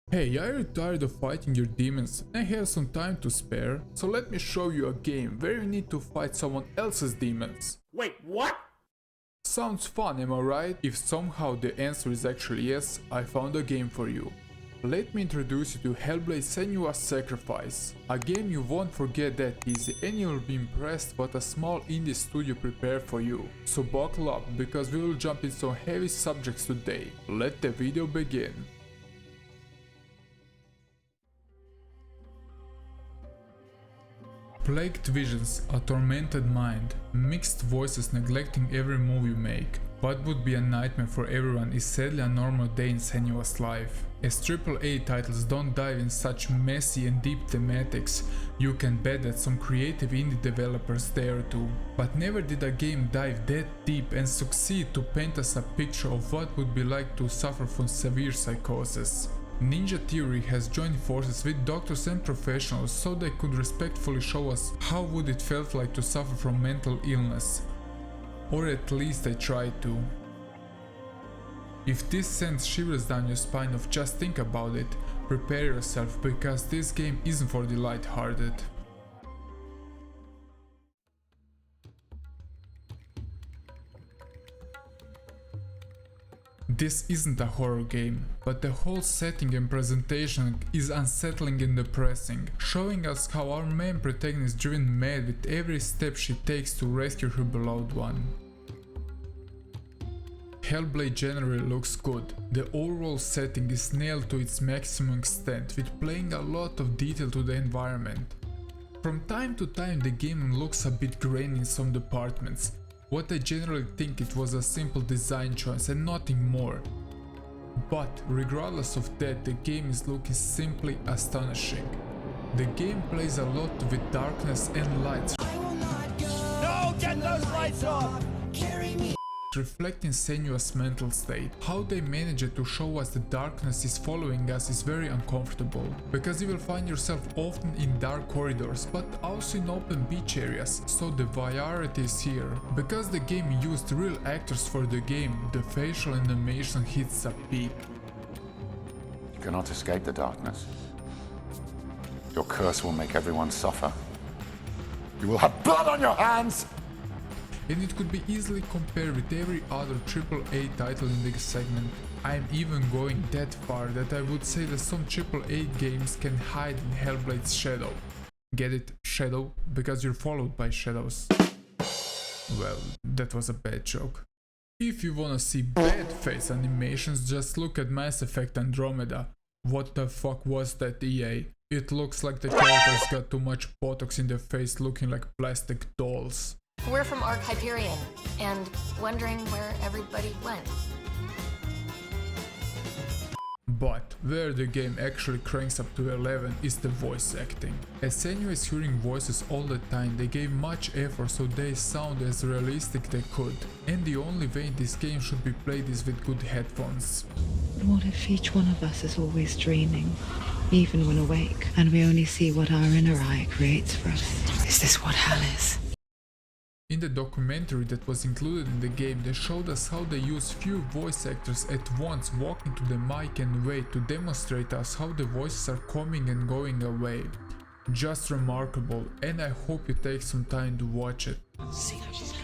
Hey, are you tired of fighting your demons and have some time to spare? So let me show you a game where you need to fight someone else's demons. Wait, what? Sounds fun, am I right? If somehow the answer is actually yes, I found a game for you. Let me introduce you to Hellblade Senua Sacrifice, a game you won't forget that easy and you'll be impressed what a small indie studio prepared for you. So buckle up, because we will jump into some heavy subjects today. Let the video begin. Plagued visions, a tormented mind, mixed voices neglecting every move you make. What would be a nightmare for everyone is sadly a normal day in Senua's life. As AAA titles don't dive in such messy and deep thematics, you can bet that some creative indie developers dare to. But never did a game dive that deep and succeed to paint us a picture of what would be like to suffer from severe psychosis. Ninja Theory has joined forces with doctors and professionals so they could respectfully show us how would it felt like to suffer from mental illness. Or at least they tried to. If this sends shivers down your spine of just think about it, prepare yourself, because this game isn't for the light-hearted. This isn't a horror game, but the whole setting and presentation is unsettling and depressing, showing us how our main protagonist is driven mad with every step she takes to rescue her beloved one. Hellblade generally looks good. The overall setting is nailed to its maximum extent, with playing a lot of detail to the environment. From time to time the game looks a bit grainy in some departments. What I generally think it was a simple design choice and nothing more. But regardless of that, the game is looking simply astonishing. The game plays a lot with darkness and lights. No, get those lights off! Reflecting Senua's mental state. How they manage to show us the darkness is following us is very uncomfortable, because you will find yourself often in dark corridors, but also in open beach areas, so the variety is here. Because the game used real actors for the game, the facial animation hits a peak. You cannot escape the darkness. Your curse will make everyone suffer. You will have blood on your hands! And it could be easily compared with every other AAA title in this segment. I'm even going that far that I would say that some AAA games can hide in Hellblade's shadow. Get it? Shadow? Because you're followed by shadows. Well, that was a bad joke. If you wanna see bad face animations, just look at Mass Effect Andromeda. What the fuck was that, EA? It looks like the characters got too much botox in their face, looking like plastic dolls. We're from Arc Hyperion, and wondering where everybody went. But where the game actually cranks up to 11 is the voice acting. As Senua is hearing voices all the time, they gave much effort so they sound as realistic they could. And the only way this game should be played is with good headphones. What if each one of us is always dreaming, even when awake, and we only see what our inner eye creates for us? Is this what hell is? In the documentary that was included in the game, they showed us how they use few voice actors at once walking to the mic and wait to demonstrate us how the voices are coming and going away. Just remarkable, and I hope you take some time to watch it. See how she's going.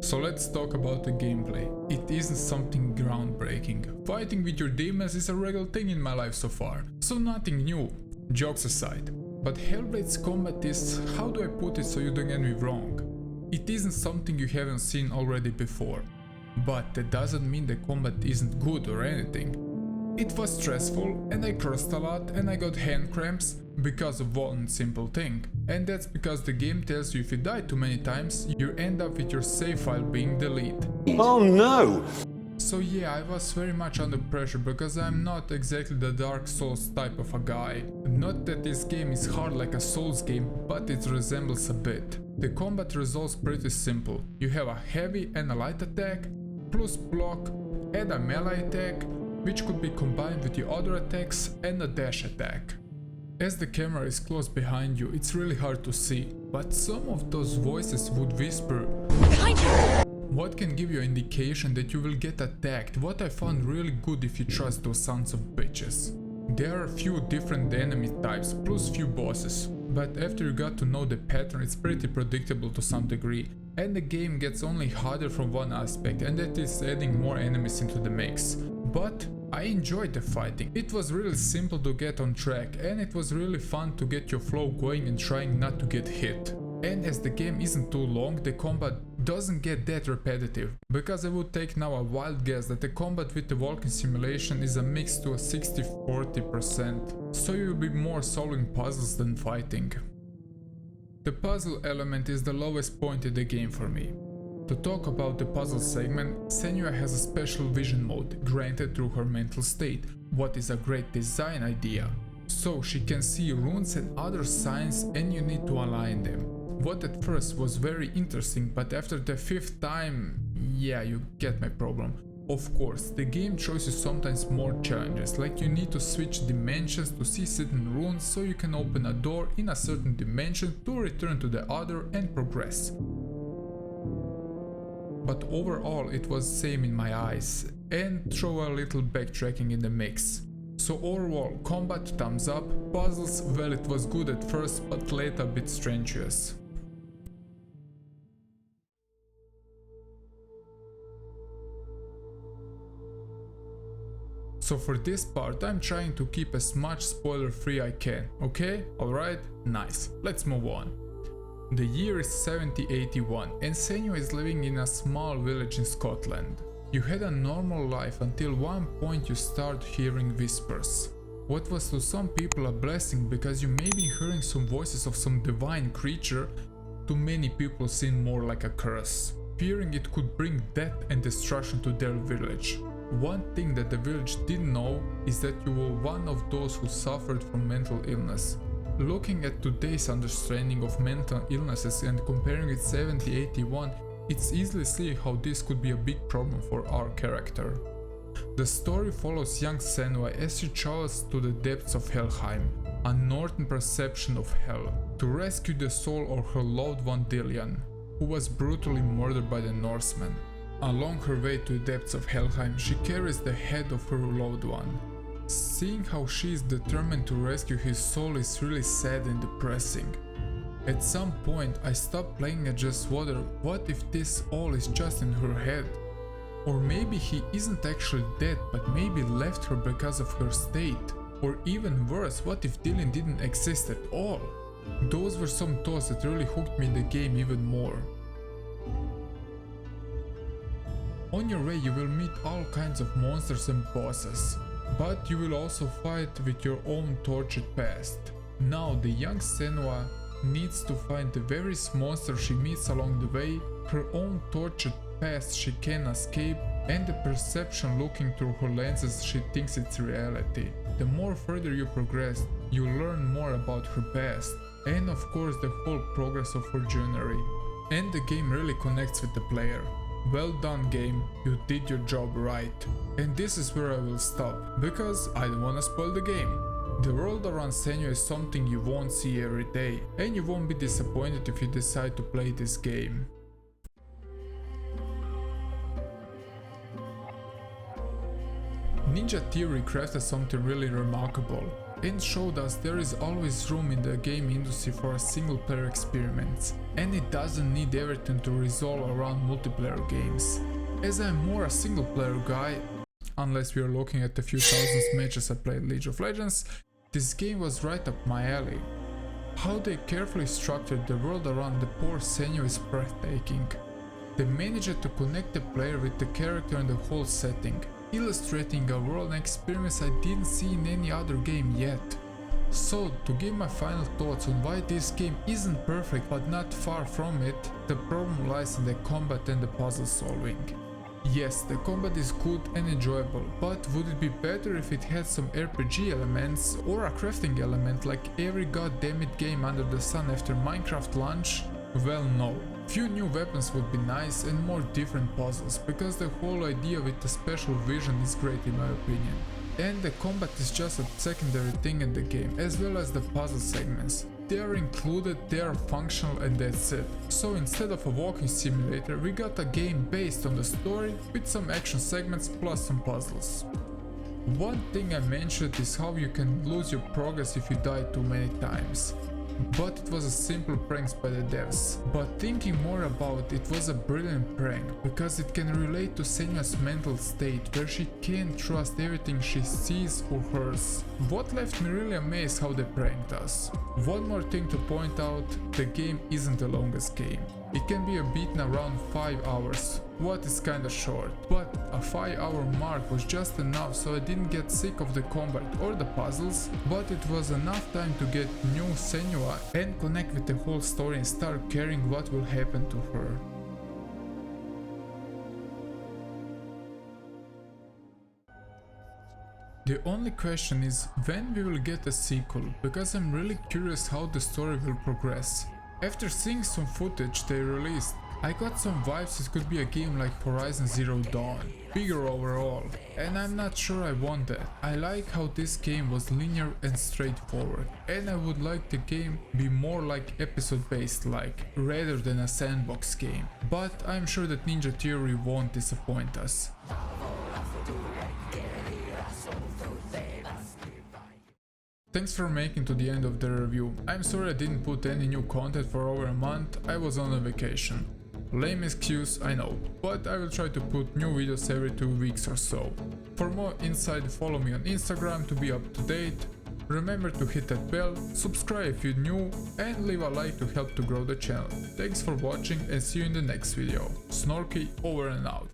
So let's talk about the gameplay. It isn't something groundbreaking. Fighting with your demons is a regular thing in my life so far, so nothing new, jokes aside. But Hellblade's combat is, how do I put it so you don't get me wrong? It isn't something you haven't seen already before. But that doesn't mean the combat isn't good or anything. It was stressful, and I cursed a lot, and I got hand cramps because of one simple thing. And that's because the game tells you if you die too many times, you end up with your save file being deleted. Oh no! So yeah, I was very much under pressure because I'm not exactly the Dark Souls type of a guy. Not that this game is hard like a Souls game, but it resembles a bit. The combat resolves pretty simple. You have a heavy and a light attack, plus block, and a melee attack, which could be combined with the other attacks and a dash attack. As the camera is close behind you, it's really hard to see, but some of those voices would whisper behind you, what can give you an indication that you will get attacked, what I found really good if you trust those sons of bitches. There are a few different enemy types plus few bosses, but after you got to know the pattern it's pretty predictable to some degree, and the game gets only harder from one aspect, and that is adding more enemies into the mix. But I enjoyed the fighting. It was really simple to get on track, and it was really fun to get your flow going and trying not to get hit. And as the game isn't too long, the combat doesn't get that repetitive, because I would take now a wild guess that the combat with the walking simulation is a mix to a 60-40%, so you will be more solving puzzles than fighting. The puzzle element is the lowest point in the game for me. To talk about the puzzle segment, Senua has a special vision mode granted through her mental state, what is a great design idea. So she can see runes and other signs and you need to align them. What at first was very interesting, but after the 5th time, yeah, you get my problem. Of course, the game shows you sometimes more challenges, like you need to switch dimensions to see certain runes so you can open a door in a certain dimension to return to the other and progress. But overall it was same in my eyes, and throw a little backtracking in the mix. So overall, combat thumbs up, puzzles, well, it was good at first but later a bit strenuous. So for this part I'm trying to keep as much spoiler free I can, okay? Alright? Nice. Let's move on. The year is 7081 and Senua is living in a small village in Scotland. You had a normal life until one point you start hearing whispers. What was to some people a blessing because you may be hearing some voices of some divine creature, to many people seemed more like a curse, fearing it could bring death and destruction to their village. One thing that the village didn't know is that you were one of those who suffered from mental illness. Looking at today's understanding of mental illnesses and comparing with 7081, it's easily see how this could be a big problem for our character. The story follows young Senua as she travels to the depths of Helheim, a northern perception of hell, to rescue the soul of her loved one Dillian, who was brutally murdered by the Norsemen. Along her way to the depths of Helheim, she carries the head of her loved one. Seeing how she is determined to rescue his soul is really sad and depressing. At some point I stopped playing and just wonder, what if this all is just in her head? Or maybe he isn't actually dead but maybe left her because of her state? Or even worse, what if Dylan didn't exist at all? Those were some thoughts that really hooked me in the game even more. On your way you will meet all kinds of monsters and bosses, but you will also fight with your own tortured past. Now the young Senua needs to find the various monsters she meets along the way, her own tortured past she can escape, and the perception looking through her lenses she thinks it's reality. The more further you progress, you learn more about her past, and of course the whole progress of her journey. And the game really connects with the player. Well done game, you did your job right. And this is where I will stop, because I don't wanna spoil the game. The world around Senua is something you won't see every day, and you won't be disappointed if you decide to play this game. Ninja Theory crafted something really remarkable, and showed us there is always room in the game industry for a single player experience, and it doesn't need everything to resolve around multiplayer games. As I'm more a single player guy, unless we are looking at the few thousands matches I played League of Legends, this game was right up my alley. How they carefully structured the world around the poor Senua is breathtaking. They managed to connect the player with the character and the whole setting, illustrating a world and experience I didn't see in any other game yet. So, to give my final thoughts on why this game isn't perfect but not far from it, the problem lies in the combat and the puzzle solving. Yes, the combat is good and enjoyable, but would it be better if it had some RPG elements or a crafting element like every goddammit game under the sun after Minecraft launch? Well, no. Few new weapons would be nice and more different puzzles, because the whole idea with the special vision is great in my opinion. and the combat is just a secondary thing in the game, as well as the puzzle segments. They are included, they are functional, and that's it. So instead of a walking simulator, we got a game based on the story with some action segments plus some puzzles. One thing I mentioned is how you can lose your progress if you die too many times. But it was a simple prank by the devs. But thinking more about it, was a brilliant prank, because it can relate to Senua's mental state where she can't trust everything she sees or hears. What left me really amazed how they pranked us. One more thing to point out, the game isn't the longest game. It can be beaten around 5 hours, what is kinda short, but a 5-hour mark was just enough so I didn't get sick of the combat or the puzzles, but it was enough time to get new Senua and connect with the whole story and start caring what will happen to her. The only question is when we will get a sequel, because I'm really curious how the story will progress. After seeing some footage they released, I got some vibes it could be a game like Horizon Zero Dawn, bigger overall, and I'm not sure I want that. I like how this game was linear and straightforward, and I would like the game be more like episode based like, rather than a sandbox game, but I'm sure that Ninja Theory won't disappoint us. Thanks for making to the end of the review. I'm sorry I didn't put any new content for over a month, I was on a vacation. Lame excuse, I know, but I will try to put new videos every 2 weeks or so. For more insight, follow me on Instagram to be up to date. Remember to hit that bell, subscribe if you're new, and leave a like to help to grow the channel. Thanks for watching and see you in the next video. Snorky over and out.